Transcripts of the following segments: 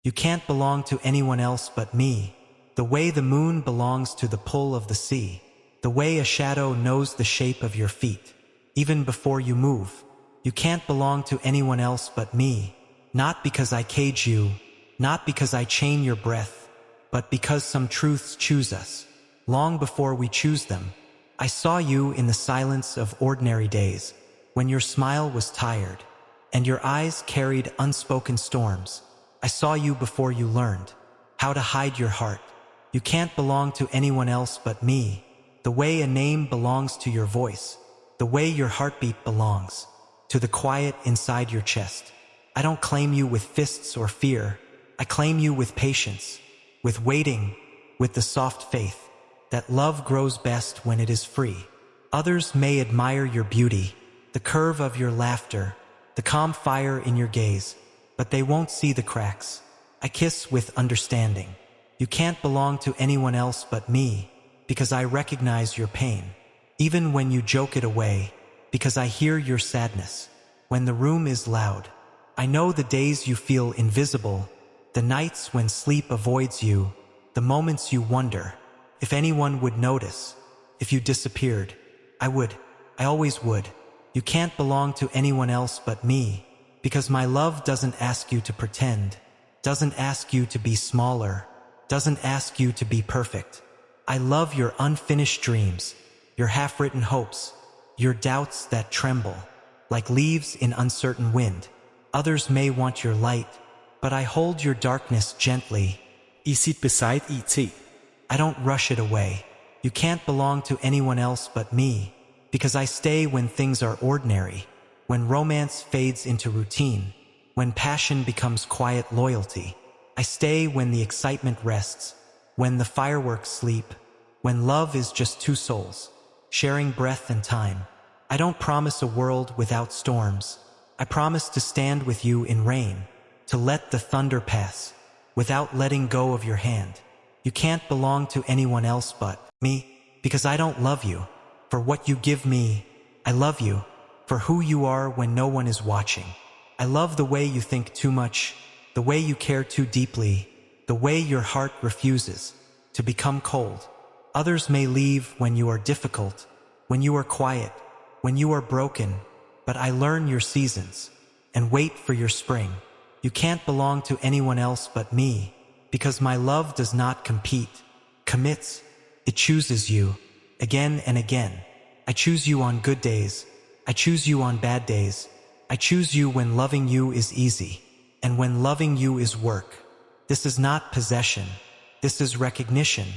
You can't belong to anyone else but me. The way the moon belongs to the pull of the sea. The way a shadow knows the shape of your feet. Even before you move. You can't belong to anyone else but me. Not because I cage you, not because I chain your breath, but because some truths choose us. Long before we choose them. I saw you in the silence of ordinary days, when your smile was tired, and your eyes carried unspoken storms. I saw you before you learned how to hide your heart. You can't belong to anyone else but me. The way a name belongs to your voice. The way your heartbeat belongs to the quiet inside your chest. I don't claim you with fists or fear. I claim you with patience, with waiting, with the soft faith that love grows best when it is free. Others may admire your beauty, the curve of your laughter, the calm fire in your gaze, but they won't see the cracks. I kiss with understanding. You can't belong to anyone else but me, because I recognize your pain. Even when you joke it away, because I hear your sadness. When the room is loud, I know the days you feel invisible, the nights when sleep avoids you, the moments you wonder if anyone would notice. If you disappeared, I would. I always would. You can't belong to anyone else but me, because my love doesn't ask you to pretend, doesn't ask you to be smaller, doesn't ask you to be perfect. I love your unfinished dreams, your half-written hopes, your doubts that tremble, like leaves in uncertain wind. Others may want your light, but I hold your darkness gently. I sit beside it. I don't rush it away. You can't belong to anyone else but me, because I stay when things are ordinary, when romance fades into routine, when passion becomes quiet loyalty. I stay when the excitement rests, when the fireworks sleep, when love is just two souls, sharing breath and time. I don't promise a world without storms. I promise to stand with you in rain, to let the thunder pass, without letting go of your hand. You can't belong to anyone else but me, because I don't love you for what you give me. I love you for who you are when no one is watching. I love the way you think too much, the way you care too deeply, the way your heart refuses to become cold. Others may leave when you are difficult, when you are quiet, when you are broken, but I learn your seasons and wait for your spring. You can't belong to anyone else but me, because my love does not compete, commits. It chooses you again and again. I choose you on good days. I choose you on bad days. I choose you when loving you is easy, and when loving you is work. This is not possession. This is recognition.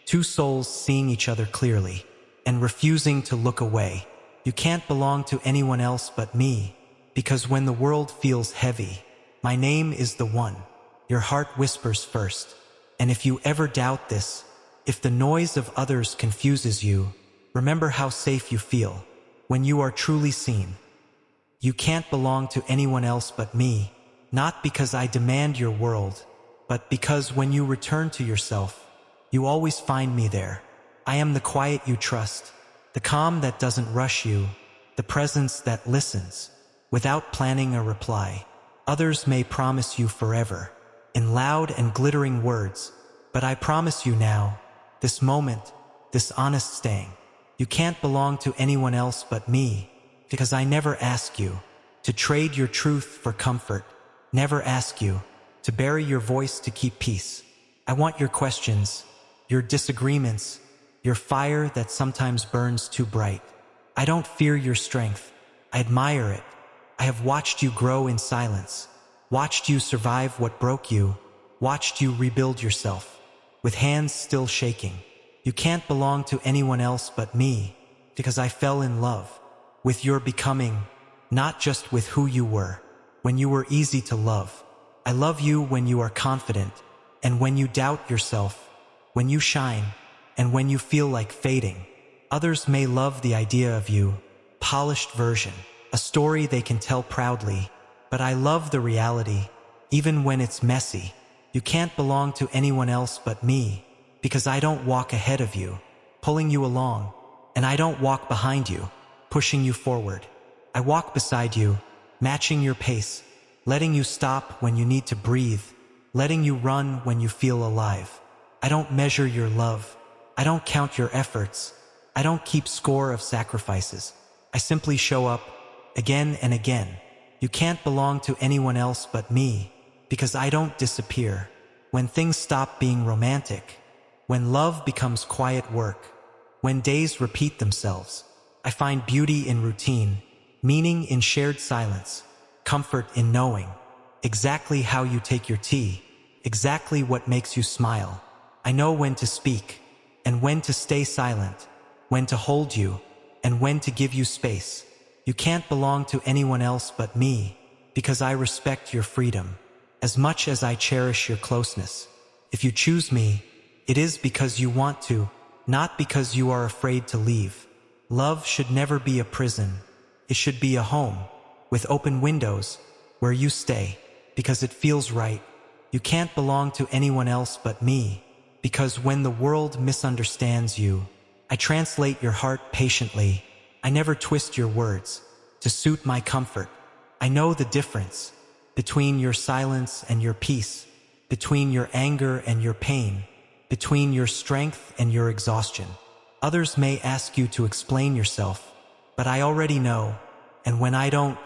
Two souls seeing each other clearly and refusing to look away. You can't belong to anyone else but me, because when the world feels heavy, my name is the one your heart whispers first. And if you ever doubt this, if the noise of others confuses you, remember how safe you feel when you are truly seen. You can't belong to anyone else but me, not because I demand your world, but because when you return to yourself, you always find me there. I am the quiet you trust, the calm that doesn't rush you, the presence that listens, without planning a reply. Others may promise you forever, in loud and glittering words, but I promise you now, this moment, this honest staying. You can't belong to anyone else but me, because I never ask you to trade your truth for comfort, never ask you to bury your voice to keep peace. I want your questions, your disagreements, your fire that sometimes burns too bright. I don't fear your strength, I admire it. I have watched you grow in silence, watched you survive what broke you, watched you rebuild yourself, with hands still shaking. You can't belong to anyone else but me, because I fell in love with your becoming, not just with who you were, when you were easy to love. I love you when you are confident, and when you doubt yourself, when you shine, and when you feel like fading. Others may love the idea of you, polished version, a story they can tell proudly, but I love the reality, even when it's messy. You can't belong to anyone else but me, because I don't walk ahead of you, pulling you along, and I don't walk behind you, pushing you forward. I walk beside you, matching your pace, letting you stop when you need to breathe, letting you run when you feel alive. I don't measure your love. I don't count your efforts. I don't keep score of sacrifices. I simply show up again and again. You can't belong to anyone else but me, because I don't disappear. When things stop being romantic, when love becomes quiet work, when days repeat themselves, I find beauty in routine, meaning in shared silence, comfort in knowing exactly how you take your tea, exactly what makes you smile. I know when to speak and when to stay silent, when to hold you and when to give you space. You can't belong to anyone else but me, because I respect your freedom as much as I cherish your closeness. If you choose me, it is because you want to, not because you are afraid to leave. Love should never be a prison. It should be a home with open windows where you stay because it feels right. You can't belong to anyone else but me, because when the world misunderstands you, I translate your heart patiently. I never twist your words to suit my comfort. I know the difference between your silence and your peace, between your anger and your pain, between your strength and your exhaustion. Others may ask you to explain yourself, but I already know, and when I don't,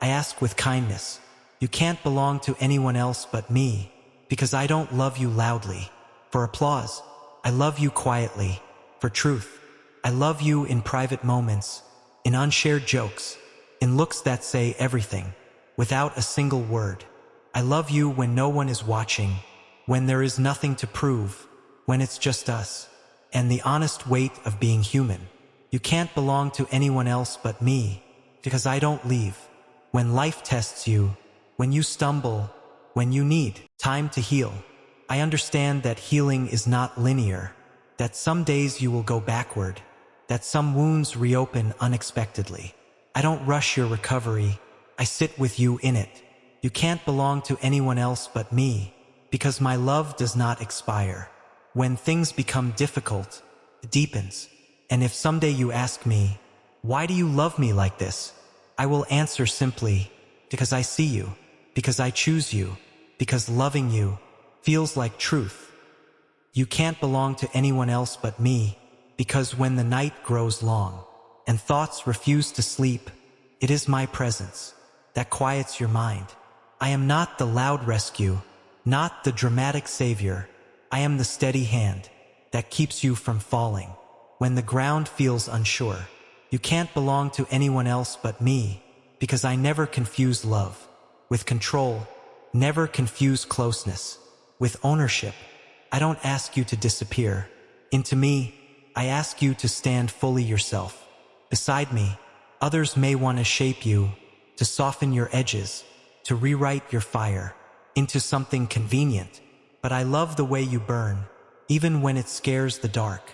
I ask with kindness. You can't belong to anyone else but me, because I don't love you loudly for applause. I love you quietly for truth. I love you in private moments, in unshared jokes, in looks that say everything without a single word. I love you when no one is watching, when there is nothing to prove, when it's just us and the honest weight of being human. You can't belong to anyone else but me, because I don't leave. When life tests you, when you stumble, when you need time to heal, I understand that healing is not linear, that some days you will go backward, that some wounds reopen unexpectedly. I don't rush your recovery. I sit with you in it. You can't belong to anyone else but me, because my love does not expire. When things become difficult, it deepens. And if someday you ask me, why do you love me like this? I will answer simply, because I see you, because I choose you, because loving you feels like truth. You can't belong to anyone else but me, because when the night grows long and thoughts refuse to sleep, it is my presence that quiets your mind. I am not the loud rescue, not the dramatic savior. I am the steady hand that keeps you from falling when the ground feels unsure. You can't belong to anyone else but me, because I never confuse love with control, never confuse closeness with ownership. I don't ask you to disappear into me. I ask you to stand fully yourself beside me. Others may want to shape you, to soften your edges, to rewrite your fire into something convenient. But I love the way you burn, even when it scares the dark.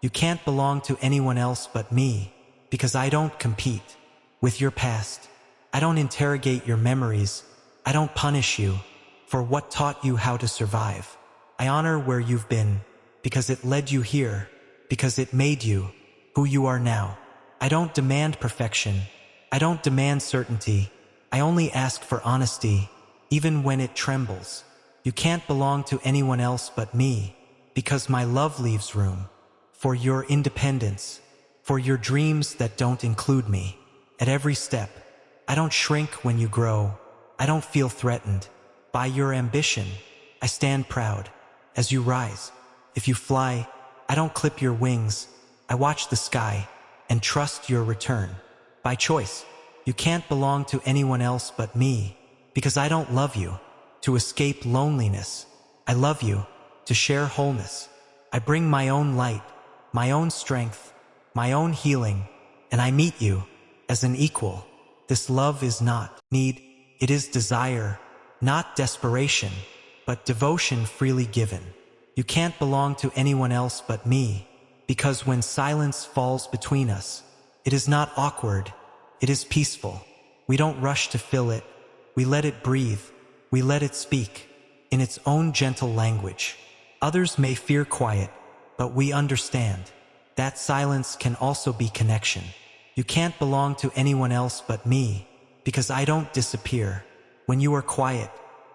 You can't belong to anyone else but me, because I don't compete with your past. I don't interrogate your memories. I don't punish you for what taught you how to survive. I honor where you've been, because it led you here, because it made you who you are now. I don't demand perfection. I don't demand certainty. I only ask for honesty, even when it trembles. You can't belong to anyone else but me, because my love leaves room for your independence, for your dreams that don't include me. At every step, I don't shrink when you grow. I don't feel threatened by your ambition. I stand proud as you rise. If you fly, I don't clip your wings. I watch the sky and trust your return. By choice, you can't belong to anyone else but me, because I don't love you to escape loneliness. I love you to share wholeness. I bring my own light, my own strength, my own healing, and I meet you as an equal. This love is not need, it is desire, not desperation, but devotion freely given. You can't belong to anyone else but me, because when silence falls between us, it is not awkward, it is peaceful. We don't rush to fill it. We let it breathe. We let it speak in its own gentle language. Others may fear quiet, but we understand that silence can also be connection. You can't belong to anyone else but me, because I don't disappear. When you are quiet,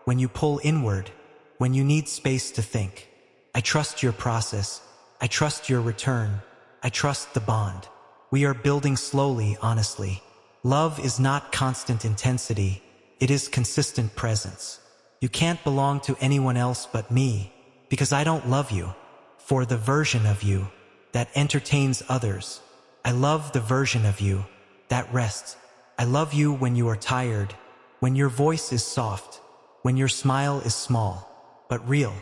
when you pull inward, when you need space to think. I trust your process. I trust your return. I trust the bond. We are building slowly, honestly. Love is not constant intensity. It is consistent presence. You can't belong to anyone else but me, because I don't love you for the version of you that entertains others. I love the version of you that rests. I love you when you are tired, when your voice is soft, when your smile is small, but real.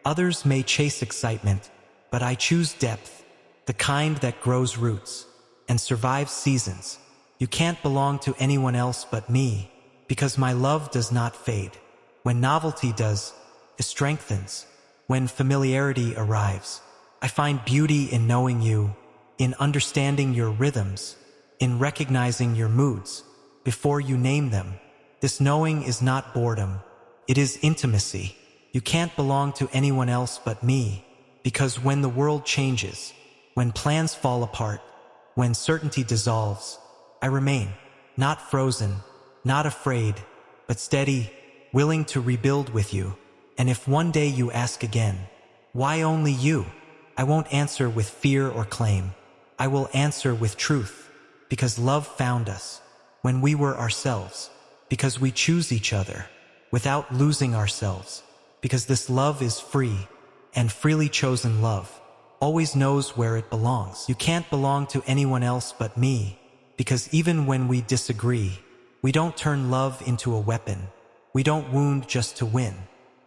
Others may chase excitement, but I choose depth, the kind that grows roots and survives seasons. You can't belong to anyone else but me, because my love does not fade. When novelty does, it strengthens. When familiarity arrives, I find beauty in knowing you, in understanding your rhythms, in recognizing your moods before you name them. This knowing is not boredom, it is intimacy. You can't belong to anyone else but me, because when the world changes, when plans fall apart, when certainty dissolves, I remain, not frozen, not afraid, but steady, willing to rebuild with you. And if one day you ask again, why only you? I won't answer with fear or claim. I will answer with truth, because love found us when we were ourselves, because we choose each other without losing ourselves, because this love is free, and freely chosen love always knows where it belongs. You can't belong to anyone else but me, because even when we disagree, we don't turn love into a weapon. We don't wound just to win.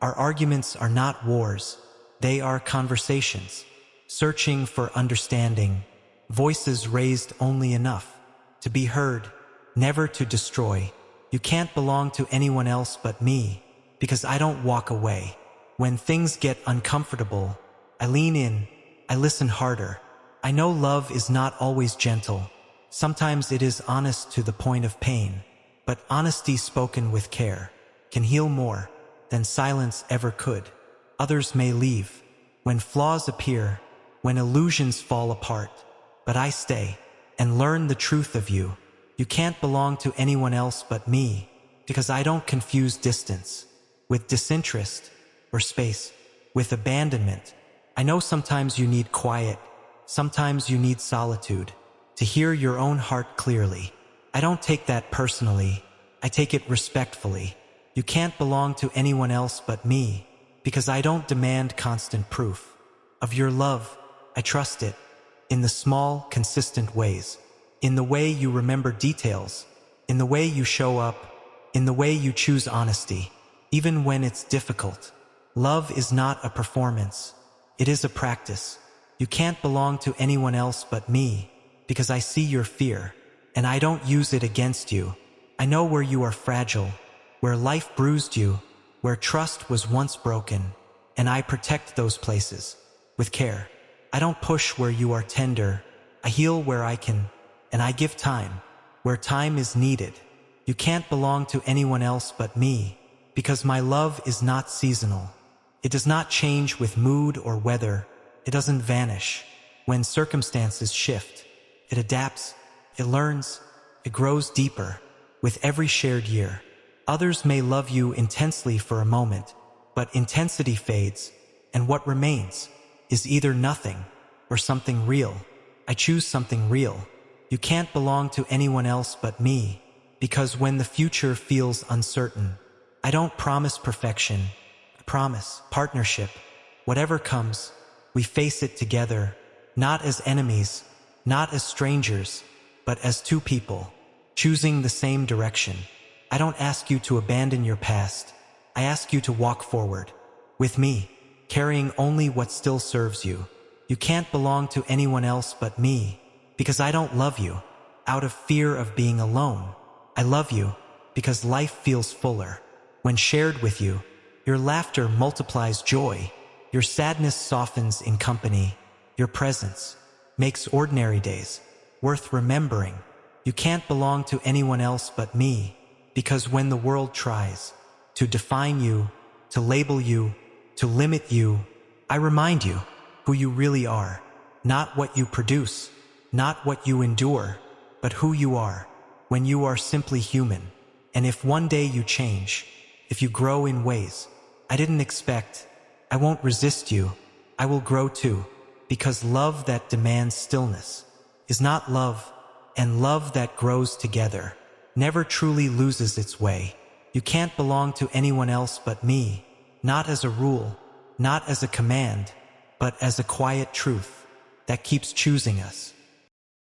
Our arguments are not wars. They are conversations, searching for understanding, voices raised only enough to be heard, never to destroy. You can't belong to anyone else but me, because I don't walk away. When things get uncomfortable, I lean in, I listen harder. I know love is not always gentle. Sometimes it is honest to the point of pain, but honesty spoken with care can heal more than silence ever could. Others may leave when flaws appear, when illusions fall apart, but I stay and learn the truth of you. You can't belong to anyone else but me, because I don't confuse distance with disinterest, or space with abandonment. I know sometimes you need quiet, sometimes you need solitude to hear your own heart clearly. I don't take that personally, I take it respectfully. You can't belong to anyone else but me, because I don't demand constant proof of your love. I trust it in the small, consistent ways, in the way you remember details, in the way you show up, in the way you choose honesty, even when it's difficult. Love is not a performance, it is a practice. You can't belong to anyone else but me, because I see your fear, and I don't use it against you. I know where you are fragile, where life bruised you, where trust was once broken, and I protect those places with care. I don't push where you are tender, I heal where I can, and I give time where time is needed. You can't belong to anyone else but me, because my love is not seasonal. It does not change with mood or weather. It doesn't vanish when circumstances shift. It adapts, it learns, it grows deeper with every shared year. Others may love you intensely for a moment, but intensity fades, and what remains is either nothing or something real. I choose something real. You can't belong to anyone else but me, because when the future feels uncertain, I don't promise perfection. I promise partnership. Whatever comes, we face it together, not as enemies, not as strangers, but as two people, choosing the same direction. I don't ask you to abandon your past. I ask you to walk forward with me, carrying only what still serves you. You can't belong to anyone else but me, because I don't love you out of fear of being alone. I love you because life feels fuller when shared with you. Your laughter multiplies joy. Your sadness softens in company. Your presence makes ordinary days worth remembering. You can't belong to anyone else but me, because when the world tries to define you, to label you, to limit you, I remind you who you really are. Not what you produce, not what you endure, but who you are when you are simply human. And if one day you change, if you grow in ways I didn't expect. I won't resist you. I will grow too. Because love that demands stillness is not love, and love that grows together never truly loses its way. You can't belong to anyone else but me, not as a rule, not as a command, but as a quiet truth that keeps choosing us.